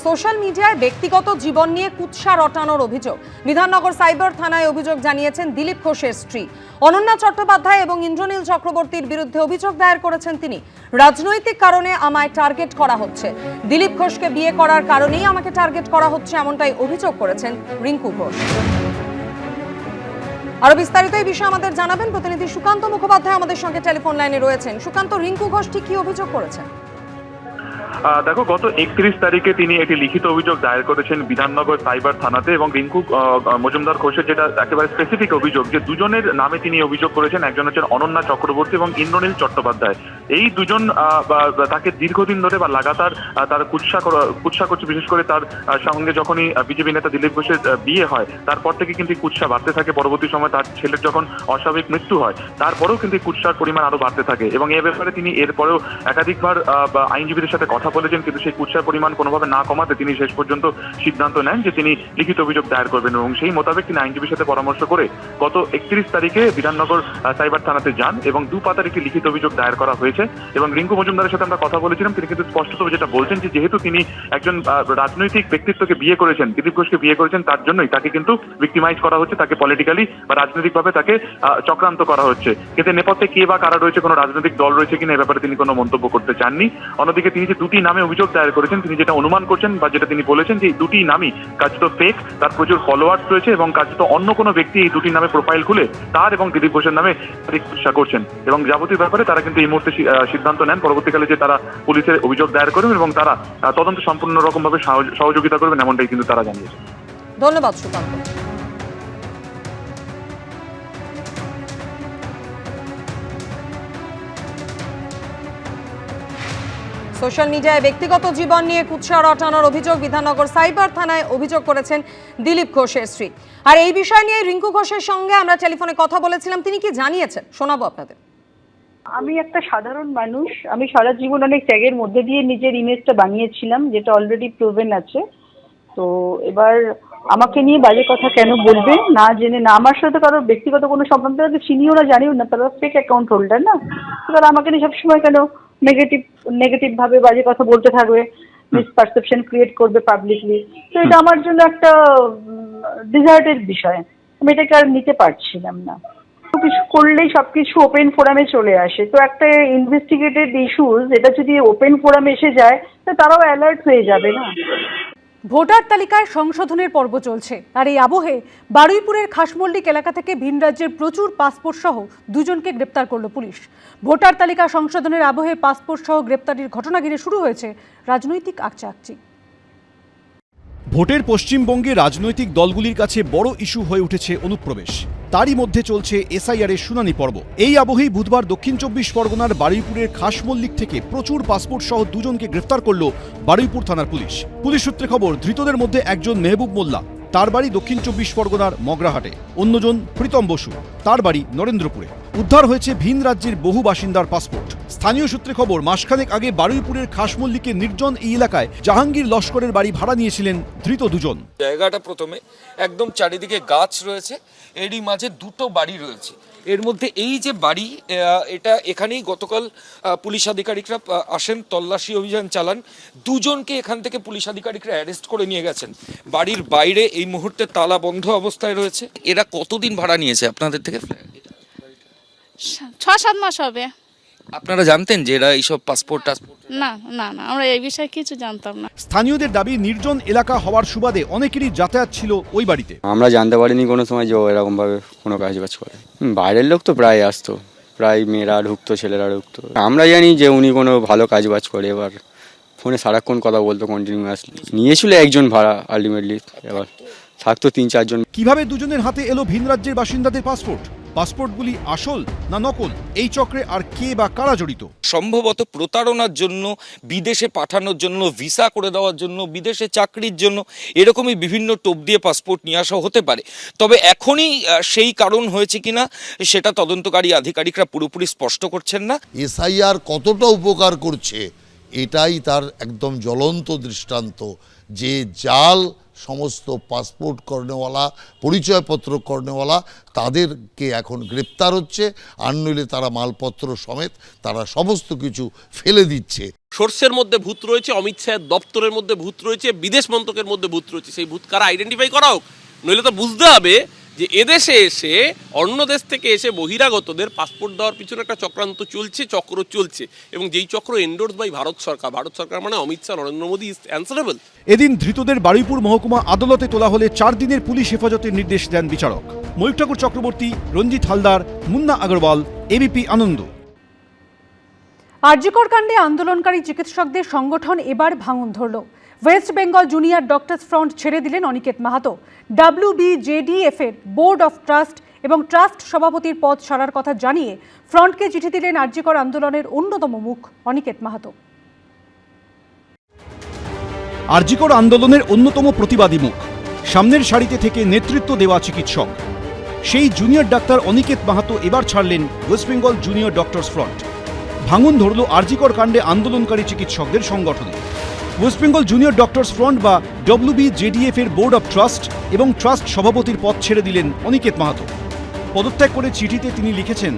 Social মিডিয়ায় ব্যক্তিগত জীবন নিয়ে কুৎসা রটানোর অভিযোগ। বিধাননগর সাইবার থানায় অভিযোগ জানিয়েছেন দিলীপ ঘোষের স্ত্রী অনন্যা চট্টোপাধ্যায় এবং ইন্দ্রনীল চক্রবর্তীর বিরুদ্ধে অভিযোগ দায়ের করেছেন তিনি। রাজনৈতিক কারণে আমায় টার্গেট করা হচ্ছে, দিলীপ ঘোষকে বিয়ে করার কারণেই আমাকে টার্গেট করা হচ্ছে, এমনটাই অভিযোগ করেছেন রিঙ্কু ঘোষ। আরো বিস্তারিত এই বিষয়ে আমাদের জানাবেন প্রতিনিধি সুকান্ত মুখোপাধ্যায় আমাদের সঙ্গে টেলিফোন লাইনে রয়েছেন। সুকান্ত, রিঙ্কু ঘোষ ঠিক কি অভিযোগ করেছেন? দেখো, গত 31 তারিখে তিনি একটি লিখিত অভিযোগ দায়ের করেছেন বিধাননগর সাইবার থানাতে এবং রিঙ্কু মজুমদার ঘোষের যেটা একেবারে স্পেসিফিক অভিযোগ, যে দুজনের নামে তিনি অভিযোগ করেছেন। একজন হচ্ছেন অনন্যা চক্রবর্তী এবং ইন্দ্রনীল চট্টোপাধ্যায়। এই দুজন তাকে দীর্ঘদিন ধরে বা লাগাতার তার কুৎসা করছে। বিশেষ করে তার সঙ্গে যখনই বিজেপি নেতা দিলীপ ঘোষের বিয়ে হয় তারপর থেকে কিন্তু কুৎসা বাড়তে থাকে। পরবর্তী সময় তার ছেলের যখন অস্বাভাবিক মৃত্যু হয় তারপরেও কিন্তু কুৎসার পরিমাণ আরো বাড়তে থাকে এবং এ ব্যাপারে তিনি এরপরেও একাধিকবার আইনজীবীদের সাথে কথা বলেছেন, কিন্তু সেই কুৎসার পরিমাণ কোনোভাবে না কমাতে তিনি শেষ পর্যন্ত সিদ্ধান্ত নেন যে তিনি লিখিত অভিযোগ দায়ের করবেন এবং সেই মোতাবেক তিনি আইনজীবীর সাথে পরামর্শ করে গত 31 তারিখে বিধাননগর সাইবার থানাতে যান এবং 2 পাতার একটি লিখিত অভিযোগ দায়ের করা হয়েছে। এবং রিঙ্কু মজুমদারের সাথে আমরা কথা বলেছিলাম, তিনি কিন্তু স্পষ্টভাবে যেটা বলছেন যে যেহেতু তিনি একজন রাজনৈতিক ব্যক্তিত্বকে বিয়ে করেছেন, দিলীপ ঘোষকে বিয়ে করেছেন, তার জন্যই তাকে কিন্তু ভিক্টিমাইজ করা হচ্ছে, তাকে পলিটিক্যালি বা রাজনৈতিকভাবে তাকে চক্রান্ত করা হচ্ছে। কিন্তু নেপথ্যে কে বা কারা রয়েছে, কোনো রাজনৈতিক দল রয়েছে কিনা এ ব্যাপারে তিনি কোনো মন্তব্য করতে চাননি। অন্যদিকে তিনি যে 2টি নামে অভিযোগ দায়ের করেছেন, তিনি যেটা অনুমান করছেন বা যেটা তিনি বলেছেন যে এই 2টি নামই কার্যত ফেক, তার প্রচুর ফলোয়ার্স রয়েছে এবং কার্যত অন্য কোনো ব্যক্তি এই 2টি নামে প্রোফাইল খুলে তার এবং দিলীপ ঘোষের নামে কুৎসা করছেন এবং যাবতীয় ব্যাপারে তারা কিন্তু এই মুহূর্তে সিদ্ধান্ত নেন পরবর্তীকালে যে তারা পুলিশের অভিযোগ দায়ের করবেন এবং তারা তদন্ত সম্পূর্ণ রকম ভাবে সহযোগিতা করবেন, এমনটাই কিন্তু তারা জানিয়েছেন। ধন্যবাদ সুকান্ত। সোশ্যাল মিডিয়ায় ব্যক্তিগত জীবন নিয়ে কুৎসা রটানোর অভিযোগ বিধাননগর সাইবার থানায় অভিযোগ করেছেন দিলীপ ঘোষের স্ত্রী। আর এই বিষয় নিয়ে রিঙ্কু ঘোষের সঙ্গে আমরা টেলিফোনে কথা বলেছিলাম, তিনি কি জানিয়েছেন শোনাবো আপনাদের। আমি একটা সাধারণ মানুষ, আমি সারা জীবন অনেক ত্যাগের মধ্যে দিয়ে নিজের ইমেজটা বানিয়েছিলাম, যেটা অলরেডি প্রুভেন আছে। তো এবার আমাকে নিয়ে বাজে কথা কেন বলবে না জেনে, না আমার সাথে কারোর ব্যক্তিগত কোনো সম্বন্ধ চিনিও না জানিও না, তারা ফেক অ্যাকাউন্ট হোল্ডার না, তারা আমাকে নিয়ে সবসময় কেন নেগেটিভ ভাবে বাজে কথা বলতে থাকবে, মিসপারসেপশন ক্রিয়েট করবে পাবলিকলি। তো এটা আমার জন্য একটা ডিজার্টের বিষয়, আমি এটাকে আর নিতে পারছিলাম না। কিছু করলেই সবকিছু ওপেন ফোরামে চলে আসে, তো একটা ইনভেস্টিগেটেড ইস্যুস এটা যদি ওপেন ফোরামে এসে যায় তো তারাও অ্যালার্ট হয়ে যাবে না। ভোটার তালিকায় সংশোধনের পর্ব চলছে, আর এই আবহে বারুইপুরের খাসমল্লিক এলাকা থেকে ভিন রাজ্যের প্রচুর পাসপোর্ট সহ দুজনকে গ্রেপ্তার করলো পুলিশ। ভোটার তালিকা সংশোধনের আবহে পাসপোর্ট সহ গ্রেপ্তারির ঘটনা ঘিরে শুরু হয়েছে রাজনৈতিক আকচাকচি। ভোটের পশ্চিমবঙ্গে রাজনৈতিক দলগুলির কাছে বড় ইস্যু হয়ে উঠেছে অনুপ্রবেশ। তারই মধ্যে চলছে এসআইআরের শুনানি পর্ব। এই আবহেই বুধবার দক্ষিণ 24 পরগনার বারুইপুরের খাসমল্লিক থেকে প্রচুর পাসপোর্ট সহ দুজনকে গ্রেফতার করল বারুইপুর থানার পুলিশ। পুলিশ সূত্রে খবর, ধৃতদের মধ্যে একজন মেহবুব মোল্লা, তার বাড়ি দক্ষিণ 24 পরগনার মগরাহাটে, অন্যজন প্রীতম বসু, তার বাড়ি নরেন্দ্রপুরে। উদ্ধার হয়েছে ভিন রাজ্যের বহু বাসিন্দার পাসপোর্ট। স্থানীয় সূত্রে খবর, মাসখানেক আগে বারুইপুরের খাসমল্লিকের নির্জন এই এলাকায় জাহাঙ্গীর লস্করের বাড়ি ভাড়া নিয়েছিলেন ধৃত দুজন। জায়গাটা প্রথমে একদম চারিদিকে গাছ রয়েছে, এরই মাঝে 2টো বাড়ি রয়েছে। এর মধ্যে এই যে বাড়ি, এটা এখানেই গতকাল পুলিশ আধিকারিকরা আসেন, তল্লাশি অভিযান চালান। দুজনকে এখান থেকে পুলিশ আধিকারিকরা অ্যারেস্ট করে নিয়ে গেছেন। বাড়ির বাইরে এই মুহূর্তে তালা বন্ধ অবস্থায় রয়েছে। এরা কতদিন ভাড়া নিয়েছে আপনাদের থেকে? 6-7 মাস হবে। আপনারা জানতেন যে এরা এইসব পাসপোর্ট না না না, আমরা এই বিষয়ে কিছু জানতাম না। স্থানীয়দের দাবি, নির্জন এলাকা হওয়ার সুবাদে অনেকেরই যাতায়াত ছিল ওই বাড়িতে। আমরা জানতে পারিনি কোনো সময় যে ও এরকম ভাবে কোনো কাজ করে। বাইরের লোক তো প্রায় আসতো, প্রায় মেয়েরা ঢুকতো, ছেলেরা ঢুকতো। আমরা জানি যে উনি কোনো ভালো কাজ করে, এবার ফোনে সারাক্ষণ কথা বলতো কন্টিনিউয়াসলি। নিয়েছিল একজন ভাড়া, আলটিমেটলি এবার থাকতো 3-4 জন। কিভাবে দুজনের হাতে এলো ভিন রাজ্যের বাসিন্দাদের পাসপোর্ট? পাসপোর্টগুলি আসল না নকল? এই চক্রে আর কে বা কারা জড়িত? সম্ভবত প্রতারণার জন্য, বিদেশে পাঠানোর জন্য, ভিসা করে দেওয়ার জন্য, বিদেশে চাকরির জন্য, এরকমই বিভিন্ন টোপ দিয়ে পাসপোর্ট নিয়ে আসা হতে পারে। তবে এখনই সেই কারণ হয়েছে কিনা সেটা তদন্তকারী আধিকারিকরা পুরোপুরি স্পষ্ট করছেন না। এসআইআর কতটা উপকার করছে এটাই তার একদম জ্বলন্ত দৃষ্টান্ত, যে জাল সমস্ত পাসপোর্ট করনেওয়ালা, পরিচয়পত্র করনেওয়ালা তাদেরকে এখন গ্রেপ্তার হচ্ছে, আর নইলে তারা মালপত্র সমেত তারা সমস্ত কিছু ফেলে দিচ্ছে। সোর্সের মধ্যে ভূত রয়েছে, অমিত শাহের দপ্তরের মধ্যে ভূত রয়েছে, বিদেশ মন্ত্রকের মধ্যে ভূত রয়েছে। সেই ভূত কারা আইডেন্টিফাই করা হোক, নইলে তো বুঝতে হবে যে এদেশে এসে অন্য দেশ থেকে এসে বহিরাগতদের পাসপোর্ট দেওয়ার পিছনে একটা চক্রান্ত চলছে, চক্র চলছে, এবং যেই চক্র এন্ডোর্স বাই ভারত সরকার। ভারত সরকার মানে অমিত শাহ, নরেন্দ্র মোদী ইজ অ্যান্সারেবল। এদিন ধৃতদের বারুইপুর মহকুমা আদালতে তোলা হলে 4 দিনের পুলিশ হেফাজতের নির্দেশ দেন বিচারক। ময়ূর ঠাকুর চক্রবর্তী, রঞ্জিত হালদার, মুন্না আগরওয়াল, এবিপি আনন্দ। আরজিকর কাণ্ডে আন্দোলনকারী চিকিৎসকদের সংগঠন এবার ভাঙন ধরল। West Bengal junior doctors front ছেড়ে দিলেন অনিকেত মাহাতো। WBJDF এর বোর্ড অফ ট্রাস্ট এবং ট্রাস্ট সভাপতির পদ ছাড়ার কথা জানিয়ে ফ্রন্টকে চিঠি দিলেন আরজিকর আন্দোলনের অন্যতম মুখ অনিকেত মাহাতো। আরজিকর আন্দোলনের অন্যতম প্রতিবাদী মুখ, সামনের সারিতে থেকে নেতৃত্ব দেওয়া চিকিৎসক, সেই জুনিয়র ডাক্তার অনিকেত মাহাতো এবার ছাড়লেন West Bengal junior doctors front. ভাঙন ধরল আরজিকর কাণ্ডে আন্দোলনকারী চিকিৎসকদের সংগঠনে। West Bengal junior doctors front বা WBJDF এর বোর্ড অফ ট্রাস্ট এবং ট্রাস্ট সভাপতির পদ ছেড়ে দিলেন অনিকেত মাহাতো। পদত্যাগ করে চিঠিতে তিনি লিখেছেন,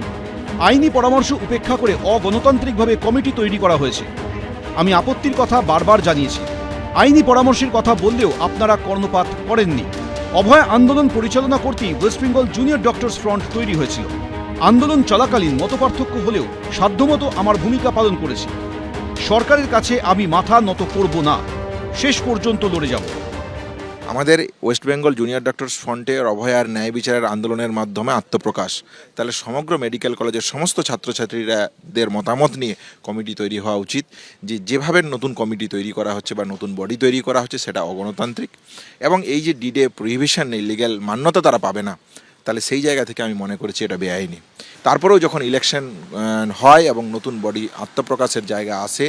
আইনি পরামর্শ উপেক্ষা করে অগণতান্ত্রিকভাবে কমিটি তৈরি করা হয়েছে। আমি আপত্তির কথা বারবার জানিয়েছি। আইনি পরামর্শের কথা বললেও আপনারা কর্ণপাত করেননি। অভয় আন্দোলন পরিচালনা করতেই West Bengal junior doctors front তৈরি হয়েছিল। আন্দোলন চলাকালীন মতপার্থক্য হলেও সাধ্যমতো আমার ভূমিকা পালন করেছি। সরকারের কাছে আমি মাথা নত করব না, শেষ পর্যন্ত লড়ে যাব। আমাদের ওয়েস্ট বেঙ্গল জুনিয়র ডক্টরস ফ্রন্টের অভয়ার ন্যায় বিচারের আন্দোলনের মাধ্যমে আত্মপ্রকাশ, তাহলে সমগ্র মেডিকেল কলেজের সমস্ত ছাত্রছাত্রীদের মতামত নিয়ে কমিটি তৈরি হওয়া উচিত। যেভাবে নতুন কমিটি তৈরি করা হচ্ছে বা নতুন বডি তৈরি করা হচ্ছে সেটা অগণতান্ত্রিক, এবং এই যে ডিডে প্রহিবিশন নেই, লিগ্যাল মান্যতা তারা পাবে না, তাহলে সেই জায়গা থেকে আমি মনে করেছি এটা বেআইনি। তারপরেও যখন ইলেকশন হয় এবং নতুন বডি আত্মপ্রকাশের জায়গা আসে,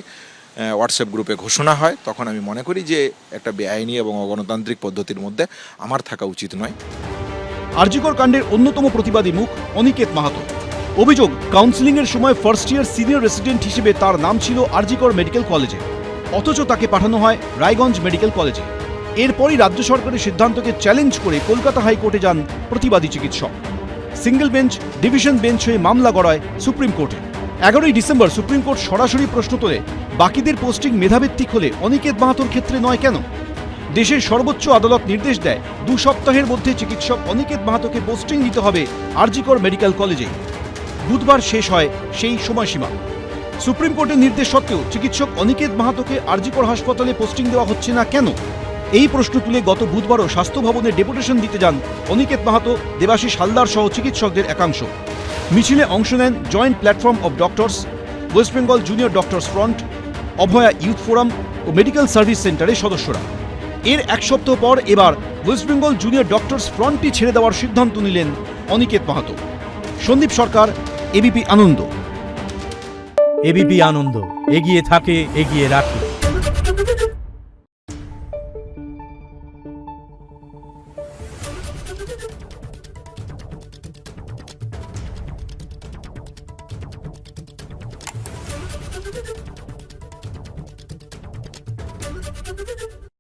হোয়াটসঅ্যাপ গ্রুপে ঘোষণা হয়, তখন আমি মনে করি যে একটা বেআইনি এবং অগণতান্ত্রিক পদ্ধতির মধ্যে আমার থাকা উচিত নয়। আরজিকর কাণ্ডের অন্যতম প্রতিবাদী মুখ অনিকেত মাহাতো। অভিযোগ, কাউন্সিলিংয়ের সময় ফার্স্ট ইয়ার সিনিয়র রেসিডেন্ট হিসেবে তার নাম ছিল আরজিকর মেডিকেল কলেজে, অথচ তাকে পাঠানো হয় রায়গঞ্জ মেডিকেল কলেজে। এরপরই রাজ্য সরকারের সিদ্ধান্তকে চ্যালেঞ্জ করে কলকাতা হাইকোর্টে যান প্রতিবাদী চিকিৎসক। সিঙ্গেল বেঞ্চ, ডিভিশন বেঞ্চ হয়ে মামলা গড়ায় সুপ্রিম কোর্টে। 11ই ডিসেম্বর সুপ্রিম কোর্ট সরাসরি প্রশ্ন তোলে, বাকিদের পোস্টিং মেধাভিত্তিক হলে অনিকেত মাহাতোর ক্ষেত্রে নয় কেন? দেশের সর্বোচ্চ আদালত নির্দেশ দেয় 2 সপ্তাহের মধ্যে চিকিৎসক অনিকেত মাহাতোকে পোস্টিং দিতে হবে আরজিকর মেডিকেল কলেজে। বুধবার শেষ হয় সেই সময়সীমা। সুপ্রিম কোর্টের নির্দেশ সত্ত্বেও চিকিৎসক অনিকেত মাহাতোকে আরজিকর হাসপাতালে পোস্টিং দেওয়া হচ্ছে না কেন? এই প্রশ্ন তুলে গত বুধবারও স্বাস্থ্য ভবনে ডেপুটেশন দিতে যান অনিকেত মাহাতো, দেবাশিস হালদার সহ চিকিৎসকদের একাংশ। মিছিলে অংশ নেন joint platform of doctors, west Bengal junior doctors front, Abhaya youth forum ও মেডিকেল সার্ভিস সেন্টারের সদস্যরা। এর 1 সপ্তাহ পর এবার ওয়েস্ট বেঙ্গল জুনিয়র ডক্টরস ফ্রন্টটি ছেড়ে দেওয়ার সিদ্ধান্ত নিলেন অনিকেত মাহাতো। সন্দীপ সরকার, এবিপি আনন্দ। এবিপি আনন্দ, এগিয়ে থাকে, এগিয়ে রাখে।